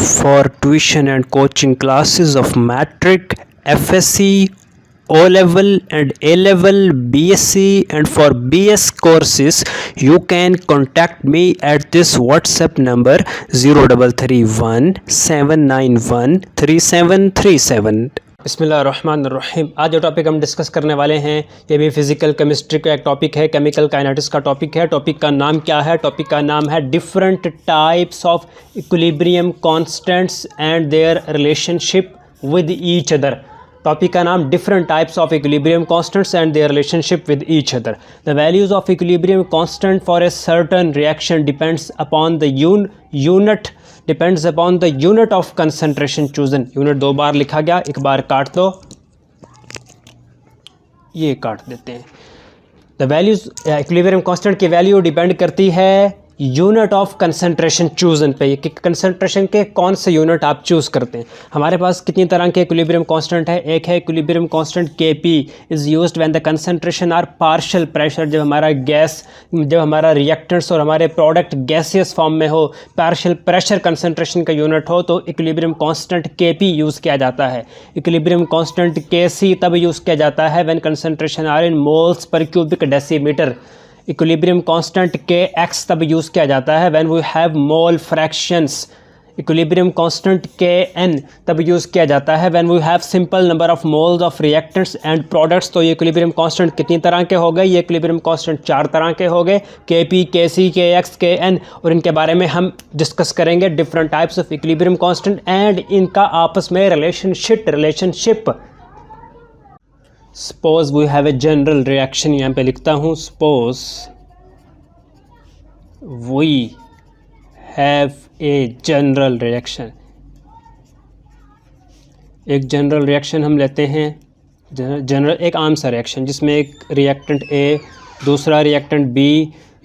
for tuition and coaching classes of Matric, FSC, O level and A level, BSc and for BS courses, you can contact me at this WhatsApp number 0331 791 3737। बिस्मिल्लाहिर्रहमानिर्रहीम। आज जो topic हम discuss करने वाले हैं ये भी physical chemistry का एक टॉपिक है, केमिकल काइनेटिक्स का टॉपिक है। टॉपिक का नाम क्या है? टॉपिक का नाम है different types of equilibrium constants and their relationship with each other. Topic का नाम different types of equilibrium constants and their relationship with each other. The values of equilibrium constant for a certain reaction depends upon the unit depends upon the unit of concentration chosen. Unit दो बार लिखा गया, एक बार काट दो, ये काट देते हैं। द वैल्यूज इक्विलिब्रियम कांस्टेंट की वैल्यू डिपेंड करती है यूनिट ऑफ कंसंट्रेशन चूजन पे, कि कंसंट्रेशन के कौन से यूनिट आप चूज़ करते हैं। हमारे पास कितनी तरह के इक्विलिब्रियम कांस्टेंट है? एक है equilibrium constant Kp is used when the concentration are partial pressure. जब हमारा रिएक्टेंट्स और हमारे प्रोडक्ट गैसियस फॉर्म में हो, पार्शियल प्रेशर कंसंट्रेशन का यूनिट हो, तो इक्विलिब्रियम कांस्टेंट Kp यूज़ किया जाता है। इक्विलिब्रियम कांस्टेंट Kc तब यूज़ किया जाता है when concentration are in moles per cubic decimetre. Equilibrium constant Kx तब यूज़ किया जाता है when we have mole fractions. Equilibrium constant Kn तब यूज़ किया जाता है when we have simple number of moles of reactants and products. तो ये इक्विलिब्रियम कांस्टेंट कितनी तरह के हो गए? ये इक्विलिब्रियम कांस्टेंट चार तरह के हो गए, Kp, Kc, Kx, Kn, और इनके बारे में हम डिस्कस करेंगे। Different types of equilibrium constant and इनका आपस में relationship. Suppose we have a general reaction, यहाँ पे लिखता हूँ suppose we have a general reaction. एक जनरल रिएक्शन हम लेते हैं, जनरल एक आम सा रिएक्शन जिसमें एक रिएक्टेंट A दूसरा रिएक्टेंट B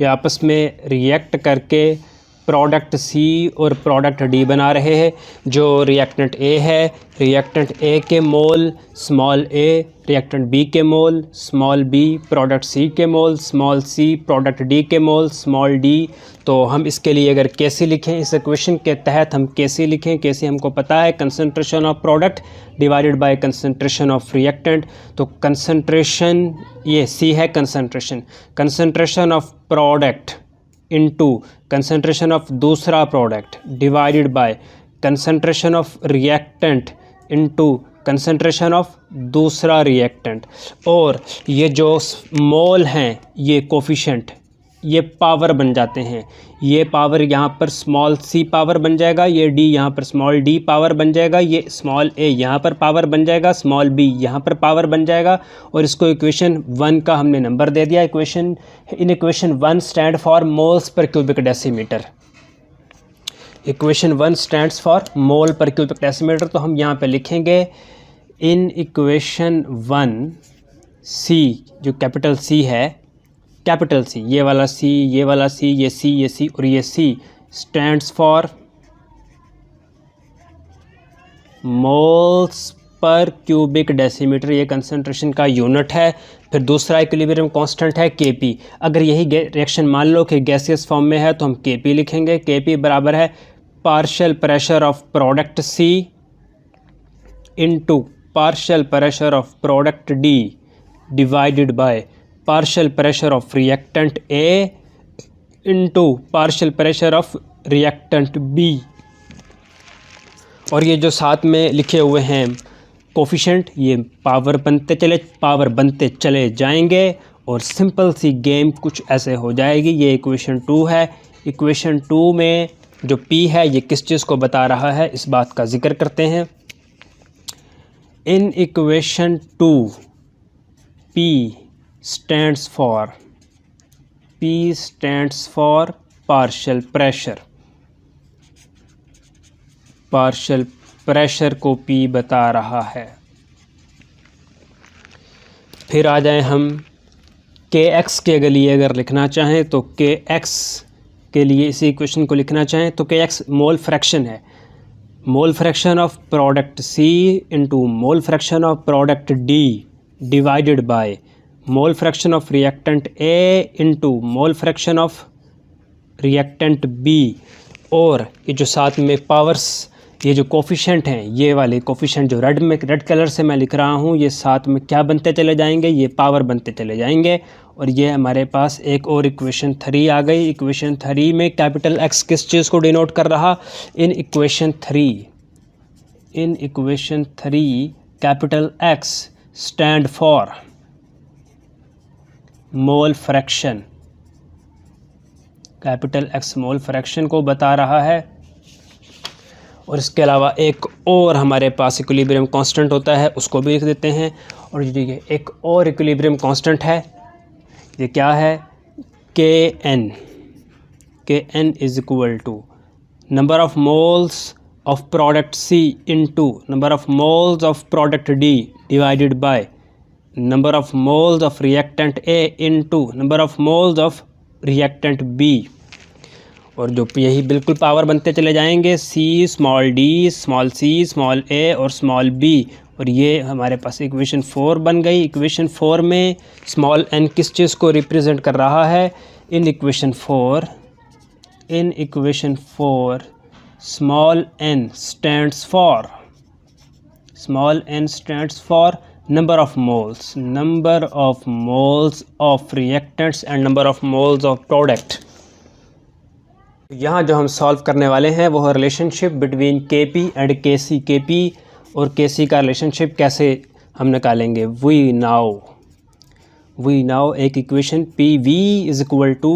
ये आपस में रिएक्ट करके प्रोडक्ट C और प्रोडक्ट D बना रहे हैं। जो रिएक्टेंट A है, रिएक्टेंट A के मोल स्मॉल a, रिएक्टेंट B के मोल स्मॉल b, प्रोडक्ट C के मोल स्मॉल c, प्रोडक्ट D के मोल स्मॉल d। तो हम इसके लिए अगर Kc लिखें, इस इक्वेशन के तहत हम Kc लिखें। Kc हमको पता है concentration of product divided by concentration of reactant. तो कंसंट्रेशन ये C है, concentration of product into concentration of दूसरा product divided by concentration of reactant into concentration of दूसरा रिएक्टेंट। और ये जो मोल हैं ये कोफिशिएंट, ये पावर बन जाते हैं। ये पावर यहाँ पर स्मॉल c पावर बन जाएगा, ये d यहाँ पर स्मॉल d पावर बन जाएगा, ये स्मॉल a यहाँ पर पावर बन जाएगा, स्मॉल b यहाँ पर पावर बन जाएगा। और इसको इक्वेशन 1 का हमने नंबर दे दिया। Equation 1 stand for moles per cubic decimetre. Equation 1 stands for mole per cubic decimetre. तो हम यहाँ पे लिखेंगे इन इक्वेशन 1 C, जो कैपिटल C है, कैपिटल C, ये वाला C, ये वाला C, ये C और ये C stands for moles per cubic decimetre. ये कंसंट्रेशन का यूनिट है। फिर दूसरा इक्विलिब्रियम कांस्टेंट है Kp। अगर यही रिएक्शन मान लो कि गैसियस फॉर्म में है तो हम Kp लिखेंगे। Kp बराबर है partial pressure of product C into partial pressure of product D divided by partial pressure of reactant A into partial pressure of reactant B। और ये जो साथ में लिखे हुए हैं कोफिशिएंट, ये पावर बनते चले जाएंगे और सिंपल सी गेम कुछ ऐसे हो जाएगी। ये इक्वेशन 2 है। इक्वेशन 2 में जो P है ये किस चीज़ को बता रहा है, इस बात का जिक्र करते हैं। इन equation 2 P stands for partial pressure। Partial pressure को P बता रहा है। फिर आ जाए हम Kx के लिए अगर लिखना चाहें तो Kx के लिए इसी इक्वेशन को लिखना चाहें तो Kx मोल फ्रैक्शन है। Mole fraction of product C into mole fraction of product D divided by mole fraction of reactant A into mole fraction of reactant B। और ये जो साथ में पावर्स ये जो कोफिशेंट हैं, ये वाले कोफिशेंट जो रेड कलर से मैं लिख रहा हूँ, ये साथ में क्या बनते चले जाएंगे, ये पावर बनते चले जाएंगे। और ये हमारे पास एक और इक्वेशन 3 आ गई। इक्वेशन 3 में कैपिटल एक्स किस चीज़ को डिनोट कर रहा, in equation 3 capital x stand for mole fraction, capital x mole fraction को बता रहा है। और इसके अलावा एक और हमारे पास इक्विलिब्रियम कांस्टेंट होता है, उसको भी लिख देते हैं। और ये एक और इक्विलिब्रियम कांस्टेंट है, ये क्या है, Kn is equal to number of moles of product C into number of moles of product D divided by number of moles of reactant A into number of moles of reactant B। और जो यही बिल्कुल power बनते चले जाएंगे, C small d small c small a और small b। और ये हमारे पास इक्वेशन 4 बन गई। इक्वेशन 4 में स्मॉल n किस चीज़ को रिप्रेजेंट कर रहा है, in equation 4 small n stands for number of moles of reactants and number of moles of product. यहाँ जो हम सॉल्व करने वाले हैं वो है relationship between Kp and Kc। Kp और Kc का रिलेशनशिप कैसे हम निकालेंगे, वी नाउ एक equation Pv is equal to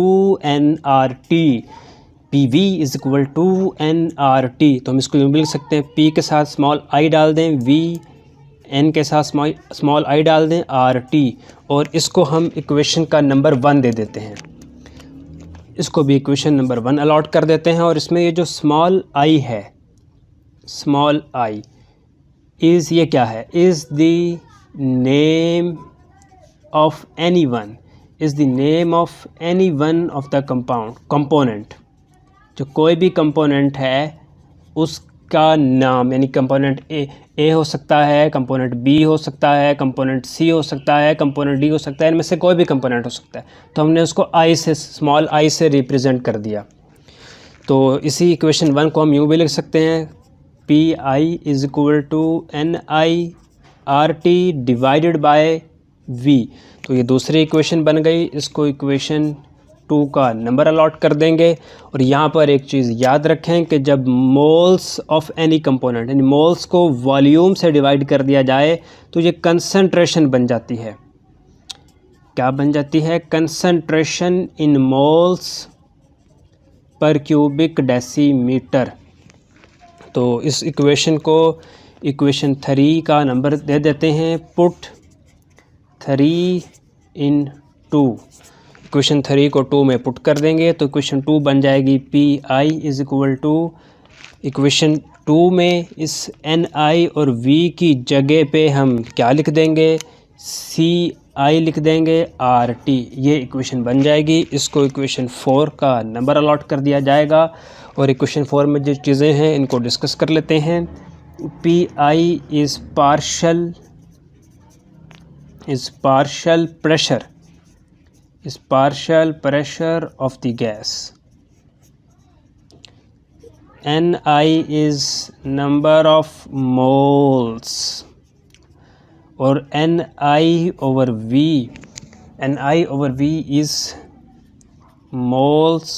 nRT, तो हम इसको यूँ भी लिख सकते हैं, P के साथ स्मॉल i डाल दें V, n के साथ स्मॉल i डाल दें RT, और इसको हम इक्वेशन का नंबर 1 दे देते हैं। इसको भी इक्वेशन नंबर 1 अलॉट कर देते हैं। और इसमें ये जो स्मॉल i है, स्मॉल i इज़, ये क्या है, is the name of any one of the component. जो कोई भी कंपोनेंट है उसका नाम, यानी कंपोनेंट ए हो सकता है, कंपोनेंट बी हो सकता है, कंपोनेंट सी हो सकता है, कंपोनेंट डी हो सकता है, इनमें से कोई भी कंपोनेंट हो सकता है। तो हमने उसको आई से, स्मॉल आई से रिप्रेजेंट कर दिया। तो इसी इक्वेशन 1 को हम यूँ भी लिख सकते हैं, P I is equal to NIRT divided by V. तो ये दूसरी इक्वेशन बन गई। इसको इक्वेशन 2 का नंबर अलॉट कर देंगे। और यहाँ पर एक चीज़ याद रखें कि जब मोल्स ऑफ एनी कंपोनेंट, यानी मोल्स को वॉल्यूम से डिवाइड कर दिया जाए तो ये कंसंट्रेशन बन जाती है। क्या बन जाती है, concentration in moles per cubic decimetre. तो इस इक्वेशन को इक्वेशन 3 का नंबर दे देते हैं, पुट 3 इन 2। इक्वेशन 3 को 2 में पुट कर देंगे तो इक्वेशन 2 बन जाएगी PI is equal to, equation 2 में इस NI और V की जगह पे हम क्या लिख देंगे, CI लिख देंगे RT। ये इक्वेशन बन जाएगी। इसको इक्वेशन 4 का नंबर अलॉट कर दिया जाएगा। और इक्वेशन 4 में जो चीज़ें हैं इनको डिस्कस कर लेते हैं। PI is partial pressure of the gas, NI is number of moles, और NI over V is moles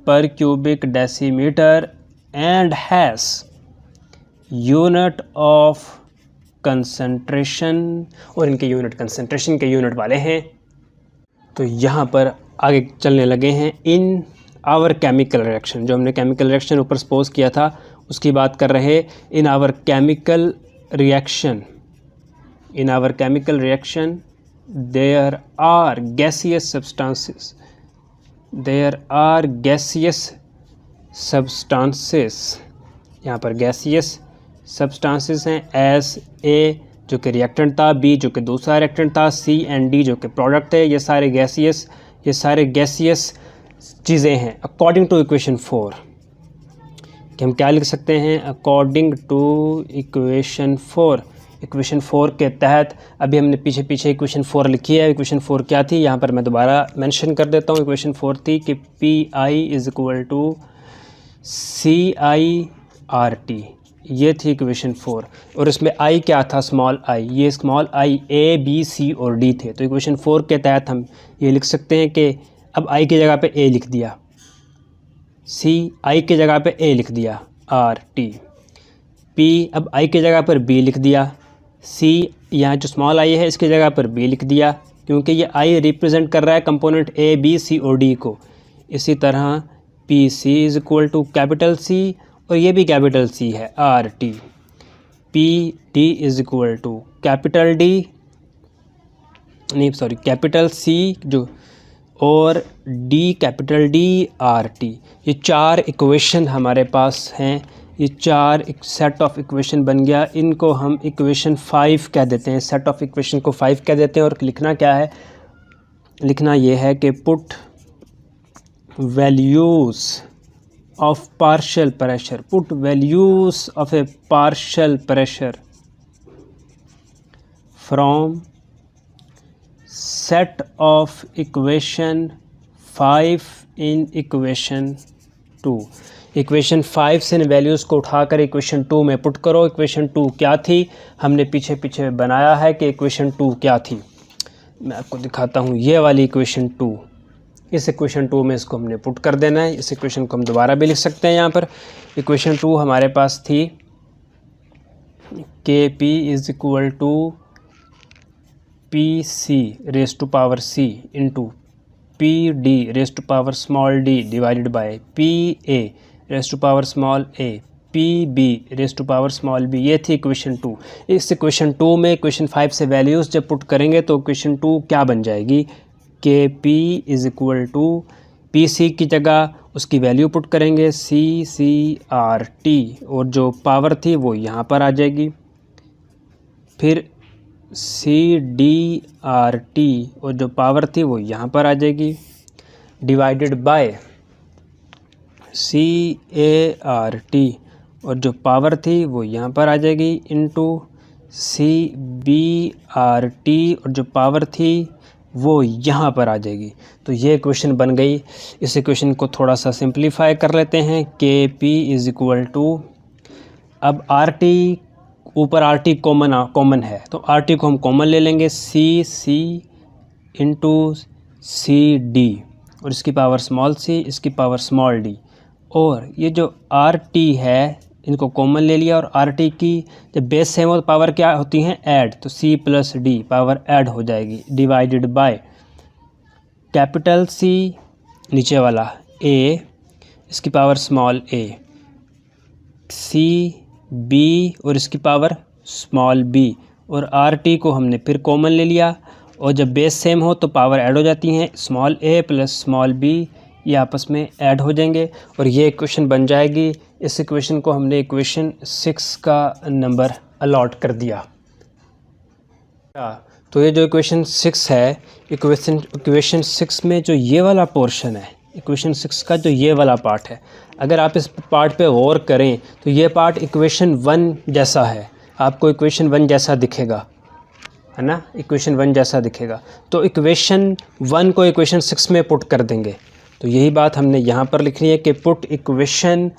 per cubic decimeter and has unit of concentration, और इनके यूनिट कंसंट्रेशन के यूनिट वाले हैं। तो यहाँ पर आगे चलने लगे हैं इन आवर केमिकल रिएक्शन। जो हमने केमिकल रिएक्शन ऊपर सपोज किया था उसकी बात कर रहे। In our chemical reaction there are gaseous substances, यहाँ पर गैसियस सब्सटेंसेस हैं। एस ए जो कि रिएक्टेंट था, बी जो कि दूसरा रिएक्टेंट था, सी एंड डी जो कि प्रोडक्ट है। ये सारे गैसियस चीज़ें हैं अकॉर्डिंग टू इक्वेशन 4। कि हम क्या लिख सकते हैं, अकॉर्डिंग टू इक्वेशन 4 के तहत। अभी हमने पीछे इक्वेशन 4 लिखी है। इक्वेशन 4 क्या थी, यहाँ पर मैं दोबारा मेंशन कर देता हूँ। इक्वेशन 4 थी कि PI is equal to CI R T. ये थी इक्वेशन 4 और इसमें आई क्या था, स्मॉल आई। ये small I A B C और डी थे। तो इक्वेशन 4 के तहत हम ये लिख सकते हैं कि अब आई की जगह पे ए लिख दिया, सी आई की जगह पे ए लिख दिया आर टी, पी अब आई की जगह पर बी लिख दिया, सी यहाँ जो स्मॉल आई है इसकी जगह पर बी लिख दिया क्योंकि ये आई रिप्रेजेंट कर रहा है कंपोनेंट ए बी सी और डी को। इसी तरह P C is equal to capital C और ये भी कैपिटल सी है R T, P D is equal to capital D, नहीं सॉरी कैपिटल सी जो और D capital D R T. ये 4 इक्वेशन हमारे पास हैं। ये 4 एक सेट ऑफ इक्वेशन बन गया। इनको हम इक्वेशन 5 कह देते हैं। सेट ऑफ इक्वेशन को 5 कह देते हैं। और लिखना क्या है, लिखना ये है कि put values of partial pressure, put values of A partial pressure from set of equation 5 in equation 2। Equation 5 से इन वैल्यूज़ को उठाकर इक्वेशन 2 में पुट करो। इक्वेशन 2 क्या थी, हमने पीछे पीछे बनाया है कि इक्वेशन 2 क्या थी। मैं आपको दिखाता हूँ, ये वाली इक्वेशन 2, इस इक्वेशन 2 में इसको हमने पुट कर देना है। इस इक्वेशन को हम दोबारा भी लिख सकते हैं। यहाँ पर इक्वेशन 2 हमारे पास थी K P is equal to P C raise to power C into P D raise to power small D divided by P A raise to power small A P B raise to power small B. ये थी equation 2। इस equation 2 में equation 5 से values जब put करेंगे तो equation 2 क्या बन जाएगी, K P is equal to P C की जगह उसकी वैल्यू पुट करेंगे सी सी आर टी और जो पावर थी वो यहाँ पर आ जाएगी, फिर सी डी आर टी और जो पावर थी वो यहाँ पर आ जाएगी, divided by C A R T और जो पावर थी वो यहाँ पर आ जाएगी, into C B R T और जो पावर थी वो यहाँ पर आ जाएगी। तो ये इक्वेशन बन गई। इस इक्वेशन को थोड़ा सा सिंप्लीफाई कर लेते हैं। के पी इज़ इक्वल टू, अब आर टी ऊपर आर टी कॉमन है तो आर टी को हम कॉमन ले लेंगे, सी सी इंटू सी डी और इसकी पावर स्मॉल सी, इसकी पावर स्मॉल डी। और ये जो आर टी है इनको कॉमन ले लिया और आर टी की जब बेस सेम हो तो पावर क्या होती हैं, ऐड, तो C plus D power add हो जाएगी, डिवाइडेड बाय कैपिटल सी नीचे वाला ए, इसकी पावर स्मॉल ए, सी बी और इसकी पावर स्मॉल बी और आर टी को हमने फिर कॉमन ले लिया और जब बेस सेम हो तो पावर ऐड हो जाती हैं, स्मॉल ए प्लस स्मॉल बी ये आपस में ऐड हो जाएंगे और ये इक्वेशन बन जाएगी। इस इक्वेशन को हमने इक्वेशन 6 का नंबर अलॉट कर दिया। तो ये जो इक्वेशन 6 है, इक्वेशन 6 में जो ये वाला पोर्शन है, इक्वेशन 6 का जो ये वाला पार्ट है, अगर आप इस पार्ट पे गौर करें तो ये पार्ट इक्वेशन 1 जैसा है, आपको इक्वेशन 1 जैसा दिखेगा, है ना, इक्वेशन 1 जैसा दिखेगा। तो इक्वेशन 1 को इक्वेशन 6 में पुट कर देंगे। तो यही बात हमने यहाँ पर लिखनी है कि put equation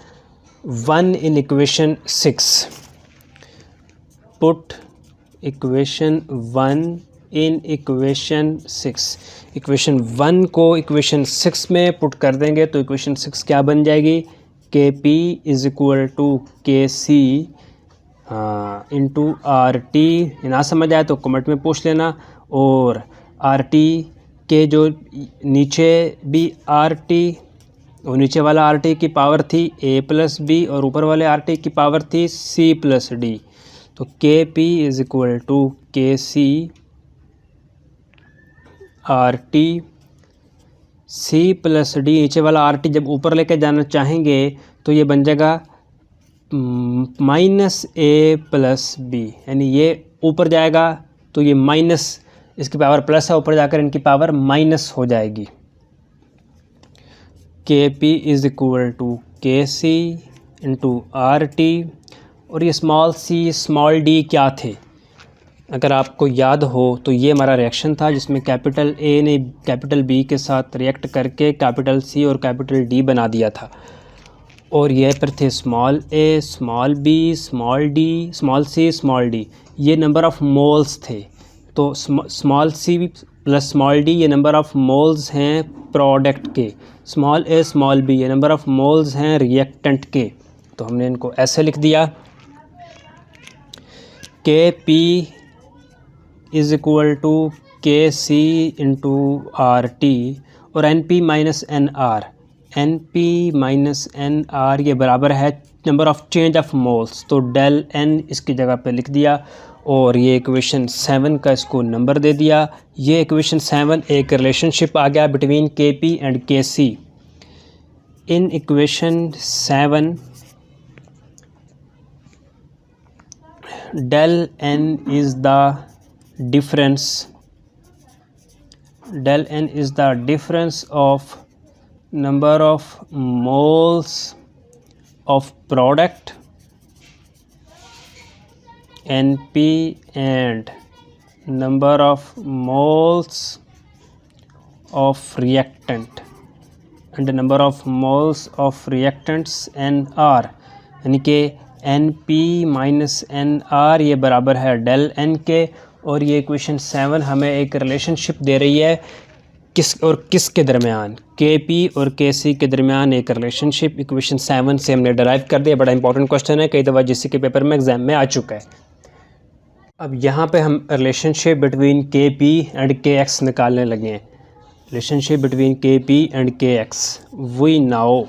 1 in equation 6, put equation 1 in equation 6। Equation 1 को इक्वेशन 6 में पुट कर देंगे तो इक्वेशन 6 क्या बन जाएगी, K P is equal to K C into R T. ना समझ आए तो कमेंट में पूछ लेना। और आर टी के जो नीचे भी आर टी और नीचे वाला आर टी की पावर थी ए प्लस बी और ऊपर वाले आर टी की पावर थी सी प्लस डी। तो के P is equal to K C R T, C plus D, नीचे वाला आर टी जब ऊपर लेके जाना चाहेंगे तो ये बन जाएगा माइनस ए प्लस बी, यानी ये ऊपर जाएगा तो ये माइनस, इसकी पावर प्लस है, ऊपर जाकर इनकी पावर माइनस हो जाएगी। K P is equal to K C into R T. और ये स्मॉल सी स्मॉल डी क्या थे, अगर आपको याद हो तो ये हमारा रिएक्शन था जिसमें कैपिटल ए ने कैपिटल बी के साथ रिएक्ट करके कैपिटल सी और कैपिटल डी बना दिया था। और ये पर थे small A, small B, small D, small C, small D, ये नंबर ऑफ़ मोल्स थे। तो small C plus small D ये नंबर ऑफ़ मोल्स हैं प्रोडक्ट के, स्मॉल ए स्मॉल बी ये नंबर ऑफ़ मोल्स हैं रिएक्टेंट के। तो हमने इनको ऐसे लिख दिया, के P is equal to K C into R T, और N P minus N R, N P minus N R ये बराबर है number of change of moles. तो डेल एन इसकी जगह पे लिख दिया, और ये इक्वेशन 7 का इसको नंबर दे दिया। ये इक्वेशन 7 एक रिलेशनशिप आ गया between K P and K C. In equation 7 del n is the difference, del n is the difference of number of moles of product NP and number of moles of reactant and number of moles of reactants NR, यानी कि N P minus N R ये बराबर है del N के। और ये equation 7 हमें एक रिलेशनशिप दे रही है किस और किस के दरमियान, के पी और के सी के दरमियान एक रिलेशनशिप इक्वेशन 7 से हमने डराइव कर दिया। बड़ा इंपॉर्टेंट क्वेश्चन है, कई दफ़ा जिससे के पेपर में एग्जाम में आ चुका है। अब यहाँ पे हम relationship between K P and K X निकालने लगे हैं। Relationship between K P and K X, we now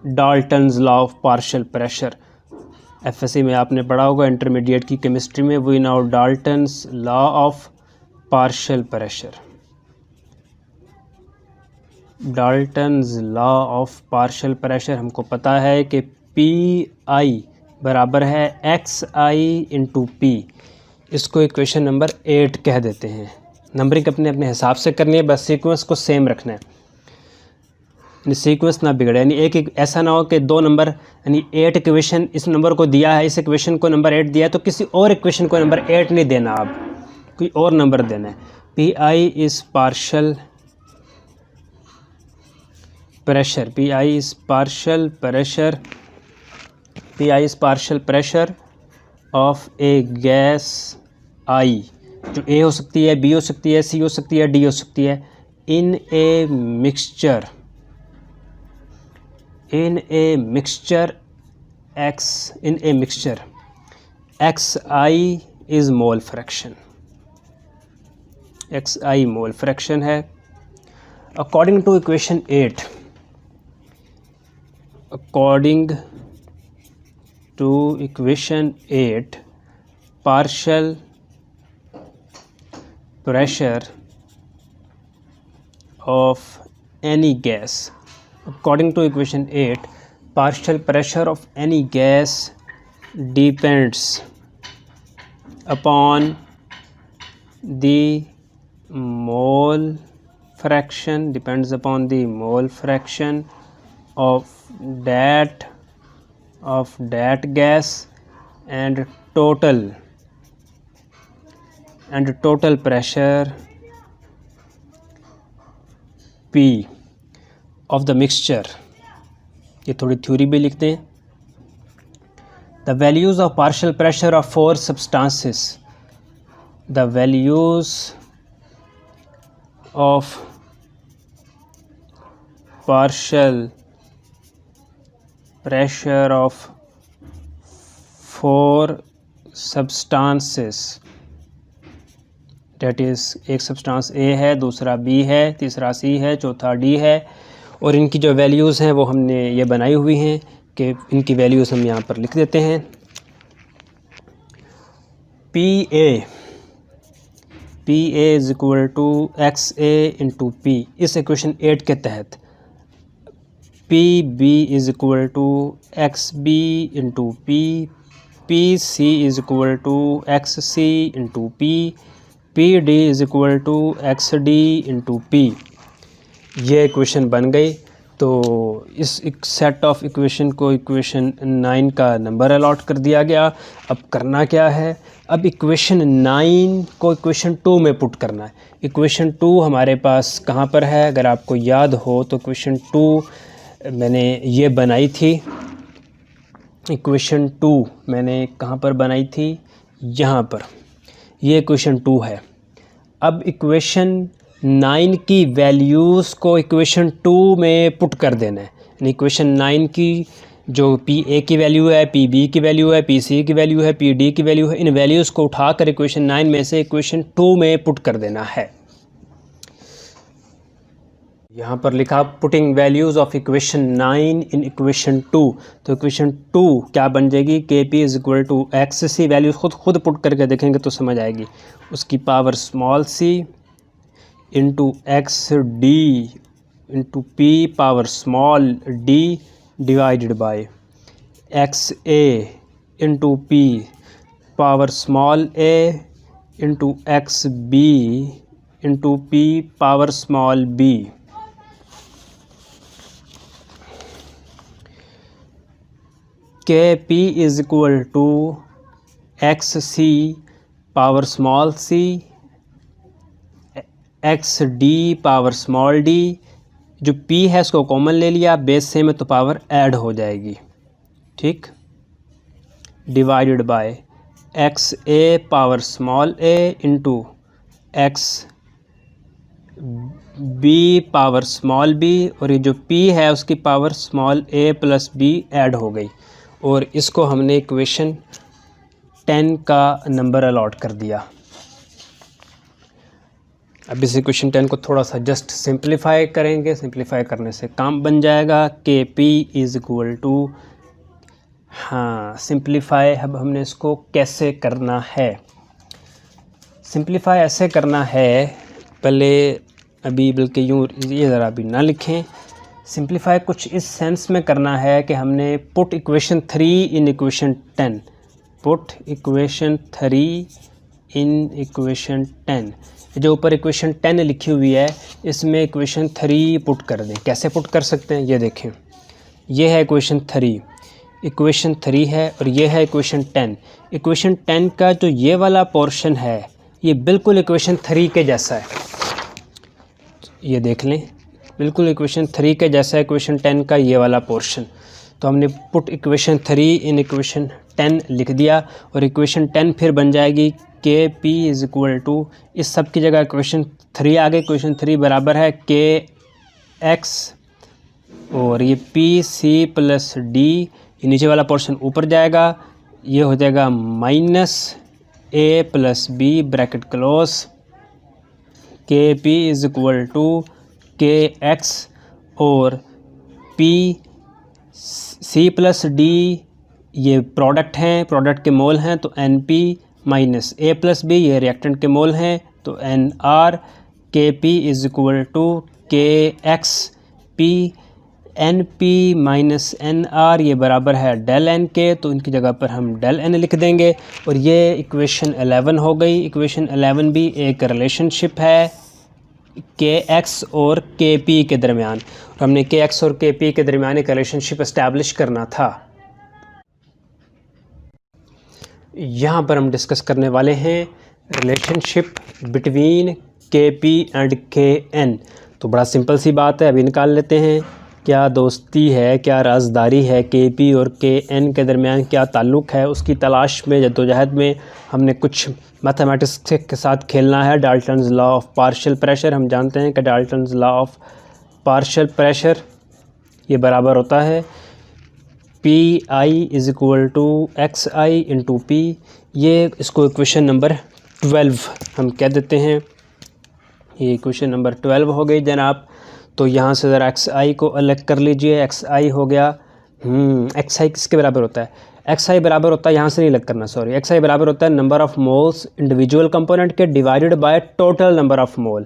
Dalton's law of partial pressure, FSc में आपने पढ़ा होगा इंटरमीडिएट की केमिस्ट्री में। We now Dalton's law of partial pressure, Dalton's law of partial pressure हमको पता है कि पी आई बराबर है एक्स आई इंटू पी। इसको इक्वेशन नंबर 8 कह देते हैं। नंबरिंग अपने अपने हिसाब से करनी है, बस सीक्वेंस को सेम रखना है, सीक्वेंस ना बिगड़े। यानी एक ऐसा ना हो कि दो नंबर, यानी 8 इक्वेशन इस नंबर को दिया है, इस इक्वेशन को नंबर 8 दिया है, तो किसी और इक्वेशन को नंबर 8 नहीं देना, आप कोई और नंबर देना है। P I is partial pressure, P I is partial pressure, P I is partial pressure of a gas I, जो ए हो सकती है, बी हो सकती है, सी हो सकती है, डी हो सकती है, in a mixture, in a mixture x, in a mixture xi is mole fraction, xi mole fraction है। according to equation 8, according to equation 8 partial pressure of any gas, according to equation 8 partial pressure of any gas depends upon the mole fraction, depends upon the mole fraction of that gas and total pressure P of the mixture। ये थोड़ी theory भी लिखते हैं। The values of partial pressure of 4 substances, the values of partial pressure of 4 substances, that is एक substance A है, दूसरा B है, तीसरा C है, चौथा D है, और इनकी जो वैल्यूज़ हैं वो हमने ये बनाई हुई हैं कि इनकी वैल्यूज़ हम यहाँ पर लिख देते हैं। P A is equal to X A into P, इस इक्वेशन 8 के तहत P B is equal to X B into P, P C is equal to X C into P, P D is equal to X D into P. ये equation बन गई। तो इस set of equation को equation 9 का number allot कर दिया गया। अब करना क्या है, अब इक्वेशन 9 को इक्वेशन 2 में पुट करना है। इक्वेशन 2 हमारे पास कहाँ पर है, अगर आपको याद हो तो इक्वेशन 2 मैंने ये बनाई थी इक्वेशन 2, मैंने कहाँ पर बनाई थी, यहाँ पर, ये इक्वेशन 2 है। अब इक्वेशन 9 की वैल्यूज़ को इक्वेशन 2 में पुट कर देना है। यानी इक्वेशन 9 की जो पी ए की वैल्यू है, पी बी की वैल्यू है, पी सी की वैल्यू है, पी डी की वैल्यू है, इन वैल्यूज़ को उठाकर इक्वेशन 9 में से इक्वेशन 2 में पुट कर देना है। यहाँ पर लिखा putting values of equation 9 in equation 2। तो इक्वेशन 2 क्या बन जाएगी, K P is equal to X C, values खुद पुट करके देखेंगे तो समझ आएगी। उसकी power small C into X D into P power small D divided by X A into P power small A into X B into P power small B. K P is equal to X C power small C X D power small D. जो p है उसको common ले लिया, base same है तो power add हो जाएगी, ठीक, divided by X A power small A into X B power small B, और ये जो p है उसकी power small a plus b add हो गई, और इसको हमने इक्वेशन 10 का नंबर अलॉट कर दिया। अब इस इक्वेशन 10 को थोड़ा सा जस्ट सिंप्लीफाई करेंगे, सिंप्लीफाई करने से काम बन जाएगा। के पी इज़ इक्वल टू, हाँ सिंप्लीफाई अब हमने इसको कैसे करना है, सिंप्लीफाई ऐसे करना है, पहले अभी बल्कि यूँ ये ज़रा अभी ना लिखें, सिंप्लीफाई कुछ इस सेंस में करना है कि हमने put equation 3 in equation 10, put equation 3 in equation 10, जो ऊपर इक्वेशन 10 लिखी हुई है इसमें इक्वेशन 3 पुट कर दें। कैसे पुट कर सकते हैं, ये देखें, ये है इक्वेशन 3, इक्वेशन 3 है, और ये है इक्वेशन 10। इक्वेशन 10 का जो ये वाला पोर्शन है ये बिल्कुल इक्वेशन 3 के जैसा है, ये देख लें, बिल्कुल इक्वेशन 3 के जैसा है इक्वेशन 10 का ये वाला पोर्शन। तो हमने पुट इक्वेशन 3 इन इक्वेशन 10 लिख दिया, और इक्वेशन 10 फिर बन जाएगी K P is equal to, इस सब की जगह इक्वेशन 3 आ गई, इक्वेशन 3 बराबर है के एक्स और ये पी सी प्लस डी, ये नीचे वाला पोर्शन ऊपर जाएगा, ये हो जाएगा minus A plus B bracket close, K P is equal to K X और पी सी प्लस डी, ये प्रोडक्ट हैं, प्रोडक्ट के मोल हैं, तो N P minus A plus B, ये रिएक्टेंट के मोल हैं, तो N R, K P is equal to K X P N P minus N R, ये बराबर है डेल एन के, तो इनकी जगह पर हम डेल एन लिख देंगे, और ये इक्वेशन 11 हो गई। इक्वेशन 11 भी एक रिलेशनशिप है के एक्स और के पी के दरमियान, और हमने के एक्स और के पी के दरमियान एक रिलेशनशिप इस्टेब्लिश करना था। यहाँ पर हम डिस्कस करने वाले हैं relationship between K P and के एन। तो बड़ा सिंपल सी बात है, अभी निकाल लेते हैं, क्या दोस्ती है, क्या राजदारी है के पी और के एन के दरमियान, क्या ताल्लुक़ है, उसकी तलाश में जद्दोजहद में हमने कुछ मैथमेटिक्स के साथ खेलना है। Dalton's law of partial pressure, हम जानते हैं कि Dalton's law of partial pressure ये बराबर होता है P I is equal to X I into P. ये इसको इक्वेशन नंबर 12 हम कह देते हैं, ये इक्वेशन नंबर 12 हो गई जनाब। तो यहाँ से ज़रा एक्स आई को अलग कर लीजिए, एक्स आई हो गया, एक्स आई किसके बराबर होता है, एक्स आई बराबर होता है, यहाँ से नहीं अलग करना, सॉरी, एक्स आई बराबर होता है number of moles individual component के divided by total number of mole,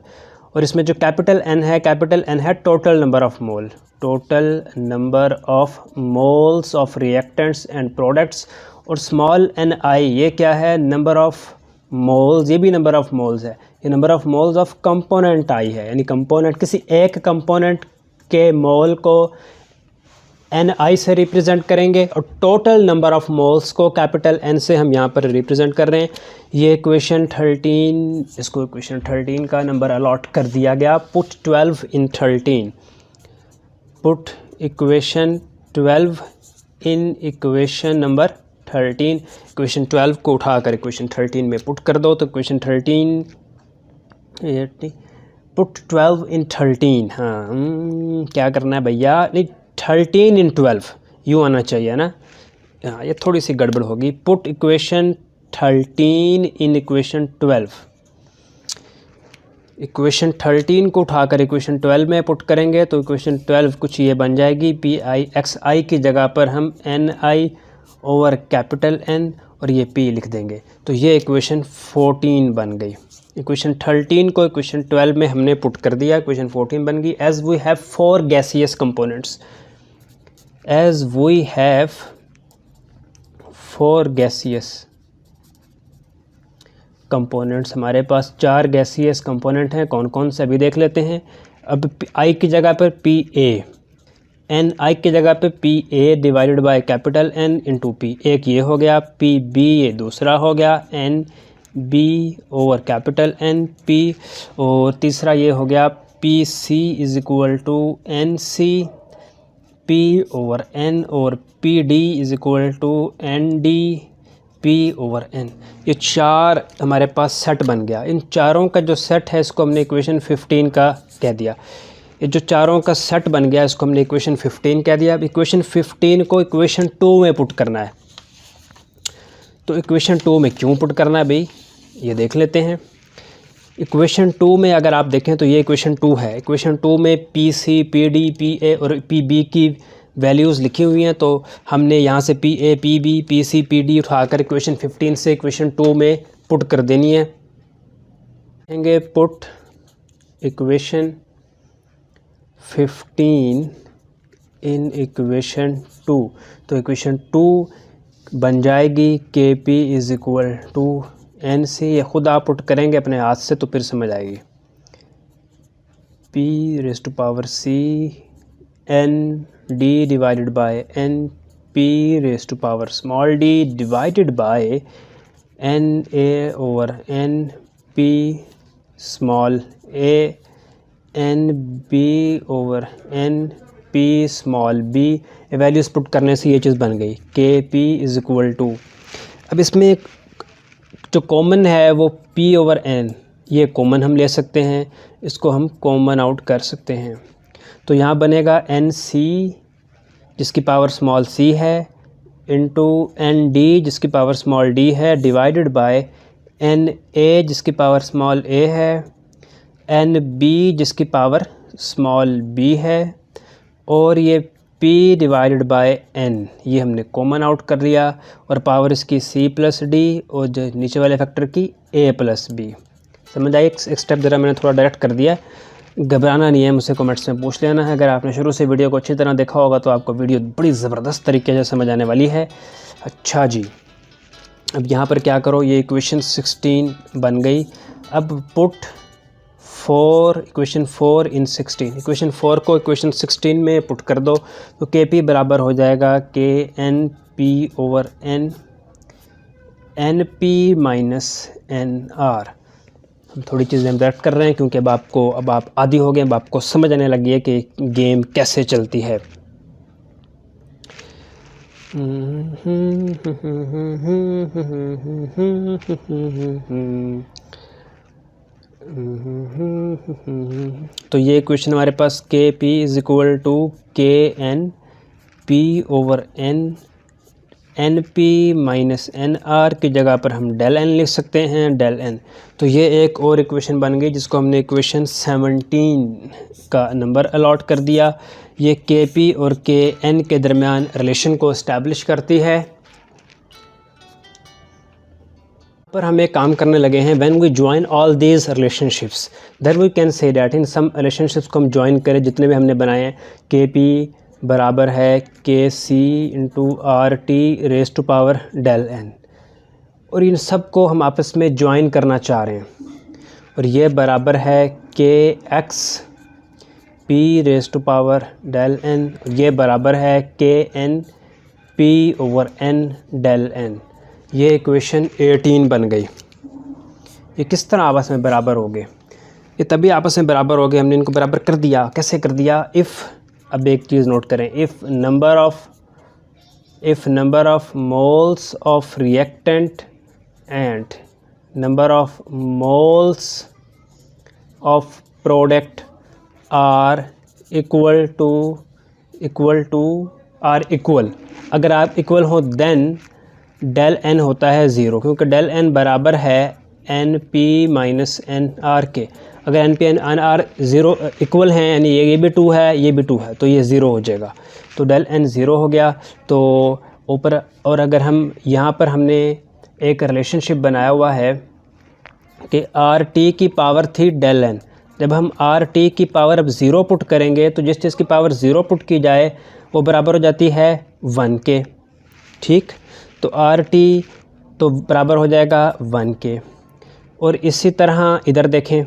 और इसमें जो कैपिटल एन है, कैपिटल एन है total number of mole, total number of moles of reactants and products, और स्मॉल एन आई ये क्या है, नंबर ऑफ़ मोल्स, ये भी नंबर ऑफ़ मोल्स है, ये number of moles of component I है, यानी कंपोनेंट किसी एक कंपोनेंट के मोल को एन आई से रिप्रेजेंट करेंगे, और टोटल नंबर ऑफ़ मोल्स को कैपिटल एन से हम यहाँ पर रिप्रेजेंट कर रहे हैं। ये इक्वेशन 13, इसको इक्वेशन 13 का नंबर अलॉट कर दिया गया, put 12 in 13, put equation 12 in equation number 13। Equation 12 को उठाकर इक्वेशन 13 में पुट कर दो, तो इक्वेशन 13 पुट 12 इन 13। हाँ क्या करना है भैया, नहीं 13 इन 12 यूँ आना चाहिए ना। हाँ ये थोड़ी सी गड़बड़ होगी। Put equation 13 in equation 12। Equation 13 को उठाकर इक्वेशन 12 में पुट करेंगे तो इक्वेशन 12 कुछ ये बन जाएगी, पी आई एक्स आई की जगह पर हम N I over capital N और ये पी लिख देंगे, तो ये इक्वेशन 14 बन गई। इक्वेशन 13 को इक्वेशन 12 में हमने पुट कर दिया, इक्वेशन 14 बन गई। As we have 4 gaseous components, as we have 4 gaseous components, हमारे पास 4 गैसियस कंपोनेंट हैं। कौन कौन से अभी देख लेते हैं। अब आई की जगह पर पी ए, एन आई की जगह पे P A divided by capital N into P, एक ये हो गया, पी बी ये दूसरा हो गया, N B over capital N P, और तीसरा ये हो गया P C is equal to N C P over N, और P D is equal to N D P over N. ये 4 हमारे पास सेट बन गया। इन चारों का जो सेट है इसको हमने इक्वेशन 15 का कह दिया। ये जो चारों का सेट बन गया इसको हमने इक्वेशन 15 कह दिया। अब इक्वेशन 15 को इक्वेशन 2 में पुट करना है, तो इक्वेशन 2 में क्यों पुट करना है भाई, ये देख लेते हैं। इक्वेशन 2 में अगर आप देखें तो ये इक्वेशन 2 है। इक्वेशन 2 में P C, P D, P A और पी बी की वैल्यूज़ लिखी हुई हैं, तो हमने यहाँ से P A, P B, P C, P D उठाकर इक्वेशन 15 से इक्वेशन 2 में पुट कर देनी है। कहेंगे पुट इक्वेशन 15 इन इक्वेशन 2, तो इक्वेशन 2 बन जाएगी K P is equal to N C. ये खुद आप पुट करेंगे अपने हाथ से तो फिर समझ आएगी। P raise to power C N D divided by N P raise to power small D divided by N A over N P small A N B over N P small B. Values put करने से ये चीज़ बन गई, के P is equal to. अब इसमें जो common है वो पी ओवर एन, ये कॉमन हम ले सकते हैं, इसको हम कॉमन आउट कर सकते हैं। तो यहाँ बनेगा एन सी जिसकी पावर स्मॉल सी है इंटू एन डी जिसकी पावर स्मॉल डी है डिवाइडेड बाय एन ए जिसकी पावर स्मॉल ए है, एन बी जिसकी पावर स्मॉल बी है, और ये p डिवाइडेड बाय n, ये हमने कॉमन आउट कर लिया, और पावर इसकी c प्लस डी और जो नीचे वाले फैक्टर की a प्लस बी। समझ आई। एक स्टेप ज़रा मैंने थोड़ा डायरेक्ट कर दिया, घबराना नहीं है, मुझसे कमेंट्स में पूछ लेना है। अगर आपने शुरू से वीडियो को अच्छी तरह देखा होगा तो आपको वीडियो बड़ी ज़बरदस्त तरीके से समझ आने वाली है। अच्छा जी, अब यहाँ पर क्या करो, ये इक्वेशन 16 बन गई। अब पुट 4 इक्वेशन 4 इन 16, इक्वेशन 4 को इक्वेशन 16 में पुट कर दो, तो के पी बराबर हो जाएगा K N P over N, N P minus N R. हम थोड़ी चीज़ें हम डायरेक्ट कर रहे हैं क्योंकि अब आप आदी हो गए, अब आपको समझ आने लगी है कि गेम कैसे चलती है। तो ये इक्वेशन हमारे पास K P is equal to K N P over N, N P minus N R की जगह पर हम डेल एन लिख सकते हैं, डेल एन। तो ये एक और इक्वेशन बन गई जिसको हमने इक्वेशन 17 का नंबर अलॉट कर दिया। ये के पी और के एन के दरमियान रिलेशन को इस्टेब्लिश करती है। पर हम एक काम करने लगे हैं, when we join all these relationships then we can say that in some relationships को हम ज्वाइन करें जितने भी हमने बनाए हैं, के पी बराबर है K C into R T raise to power del N, और इन सब को हम आपस में ज्वाइन करना चाह रहे हैं, और ये बराबर है K X P raise to power del N, ये बराबर है K N P over N del N. ये इक्वेशन 18 बन गई। ये किस तरह आपस में बराबर हो गए? ये तभी आपस में बराबर हो गए, हमने इनको बराबर कर दिया। कैसे कर दिया? इफ़ अब एक चीज़ नोट करें, if number of moles of reactant and number of moles of product are equal अगर आप इक्वल हो देन डेल एन होता है ज़ीरो, क्योंकि डेल एन बराबर है N P minus N R के। अगर N P N R zero equal हैं, यानी ये भी 2 है ये भी 2 है, तो ये ज़ीरो हो जाएगा, तो डेल एन ज़ीरो हो गया। तो ऊपर, और अगर हम यहाँ पर हमने एक रिलेशनशिप बनाया हुआ है कि आर टी की पावर थी डेल एन, जब हम आर टी की पावर अब ज़ीरो पुट करेंगे तो जिस चीज़ की पावर ज़ीरो पुट की जाए वो बराबर हो जाती है 1 के, ठीक। तो आर टी तो बराबर हो जाएगा 1 के। और इसी तरह इधर देखें,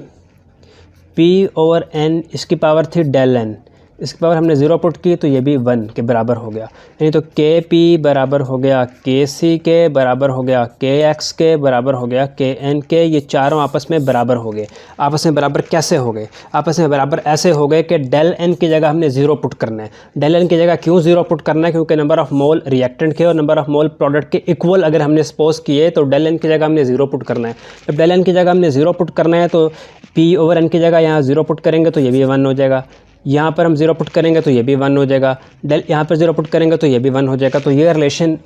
P ओवर N इसकी पावर थी डेल N, इसकी पावर हमने ज़ीरो पुट की तो ये भी 1 के बराबर हो गया, यानी तो KP बराबर हो गया KC के बराबर हो गया KX के बराबर हो गया KN के। ये चारों आपस में बराबर हो गए। आपस में बराबर कैसे हो गए? आपस में बराबर ऐसे हो गए कि डेल N की जगह हमने ज़ीरो पुट करना है। डेल N की जगह क्यों ज़ीरो पुट करना है? क्योंकि नंबर ऑफ़ मोल रिएक्टेंट के और नंबर ऑफ़ मोल प्रोडक्ट के इक्वल अगर हमने सपोज किए तो डेल N की जगह हमने ज़ीरो पुट करना है। जब डेल N की जगह हमने ज़ीरो पुट करना है तो P ओवर N की जगह यहाँ ज़ीरो पुट करेंगे तो ये भी 1 हो जाएगा, यहाँ पर हम ज़ीरो पुट करेंगे तो ये भी 1 हो जाएगा, डेल यहाँ पर ज़ीरो पुट करेंगे तो ये भी 1 हो जाएगा। तो ये रिलेशन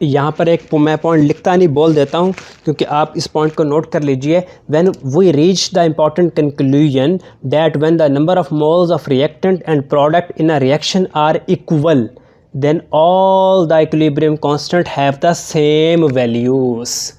यहाँ पर एक मैं पॉइंट लिखता नहीं, बोल देता हूँ क्योंकि आप इस पॉइंट को नोट कर लीजिए। When we reach the important conclusion that when the number of moles of reactant and product in a reaction are equal then all the equilibrium constant have the same values।